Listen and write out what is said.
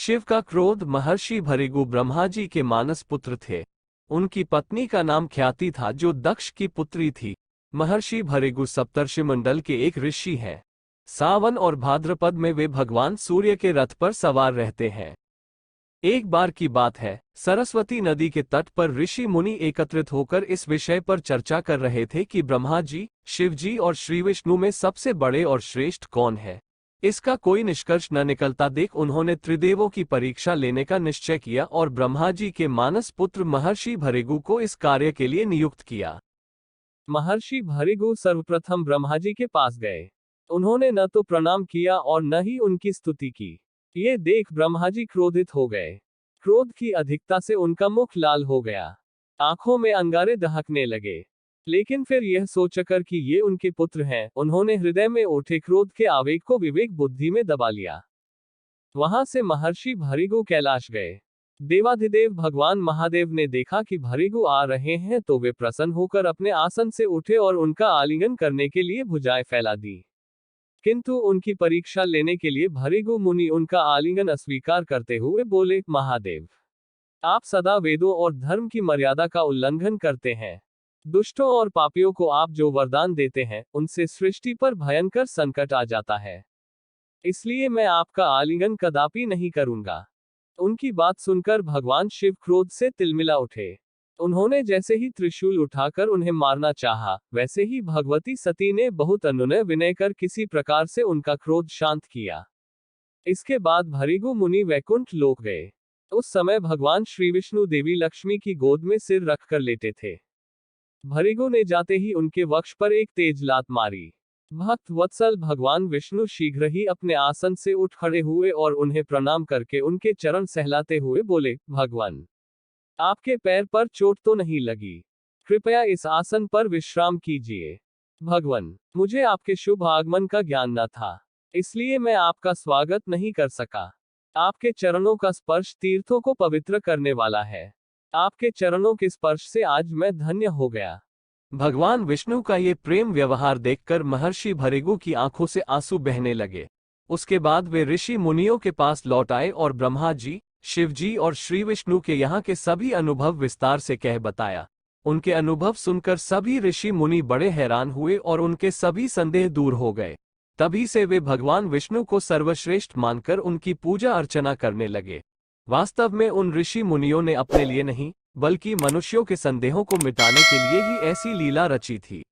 शिव का क्रोध। महर्षि भृगु ब्रह्मा जी के मानस पुत्र थे। उनकी पत्नी का नाम ख्याति था, जो दक्ष की पुत्री थी। महर्षि भृगु सप्तर्षि मंडल के एक ऋषि हैं। सावन और भाद्रपद में वे भगवान सूर्य के रथ पर सवार रहते हैं। एक बार की बात है, सरस्वती नदी के तट पर ऋषि मुनि एकत्रित होकर इस विषय पर चर्चा कर रहे थे कि ब्रह्मा जी, शिव जी और श्री विष्णु में सबसे बड़े और श्रेष्ठ कौन है। इसका कोई निष्कर्ष न निकलता देख उन्होंने त्रिदेवों की परीक्षा लेने का निश्चय किया और ब्रह्मा जी के मानस पुत्र महर्षि भृगु को इस कार्य के लिए नियुक्त किया। महर्षि भृगु सर्वप्रथम ब्रह्मा जी के पास गए। उन्होंने न तो प्रणाम किया और न ही उनकी स्तुति की। ये देख ब्रह्मा जी क्रोधित हो गए। क्रोध की अधिकता से उनका मुख लाल हो गया, आंखों में अंगारे दहकने लगे। लेकिन फिर यह सोचकर कि ये उनके पुत्र हैं, उन्होंने हृदय में उठे क्रोध के आवेग को विवेक बुद्धि में दबा लिया। वहां से महर्षि भृगु कैलाश गए। देवाधिदेव भगवान महादेव ने देखा कि भृगु आ रहे हैं तो वे प्रसन्न होकर अपने आसन से उठे और उनका आलिंगन करने के लिए भुजाएं फैला दी। किंतु उनकी परीक्षा लेने के लिए भृगु मुनि उनका आलिंगन अस्वीकार करते हुए बोले, महादेव, आप सदा वेदों और धर्म की मर्यादा का उल्लंघन करते हैं। दुष्टों और पापियों को आप जो वरदान देते हैं, उनसे सृष्टि पर भयंकर संकट आ जाता है। इसलिए मैं आपका आलिंगन कदापि नहीं करूंगा। उनकी बात सुनकर भगवान शिव क्रोध से तिलमिला उठे। उन्होंने जैसे ही त्रिशूल उठाकर उन्हें मारना चाहा, वैसे ही भगवती सती ने बहुत अनुनय विनय कर किसी प्रकार से उनका क्रोध शांत किया। इसके बाद भृगु मुनि वैकुंठ लोक गए। उस समय भगवान श्री विष्णु देवी लक्ष्मी की गोद में सिर रखकर लेटे थे। भृगु ने जाते ही उनके वक्ष पर एक तेज लात मारी। भक्त वत्सल भगवान विष्णु शीघ्र ही अपने आसन से उठ खड़े हुए और उन्हें प्रणाम करके उनके चरण सहलाते हुए बोले, भगवान, आपके पैर पर चोट तो नहीं लगी? कृपया इस आसन पर विश्राम कीजिए। भगवान, मुझे आपके शुभ आगमन का ज्ञान न था, इसलिए मैं आपका स्वागत नहीं कर सका। आपके चरणों का स्पर्श तीर्थों को पवित्र करने वाला है। आपके चरणों के स्पर्श से आज मैं धन्य हो गया। भगवान विष्णु का ये प्रेम व्यवहार देखकर महर्षि भृगु की आंखों से आंसू बहने लगे। उसके बाद वे ऋषि मुनियों के पास लौट आए और ब्रह्मा जी, शिव जी और श्री विष्णु के यहाँ के सभी अनुभव विस्तार से कह बताया। उनके अनुभव सुनकर सभी ऋषि मुनि बड़े हैरान हुए और उनके सभी संदेह दूर हो गए। तभी से वे भगवान विष्णु को सर्वश्रेष्ठ मानकर उनकी पूजा अर्चना करने लगे। वास्तव में उन ऋषि मुनियों ने अपने लिए नहीं, बल्कि मनुष्यों के संदेहों को मिटाने के लिए ही ऐसी लीला रची थी।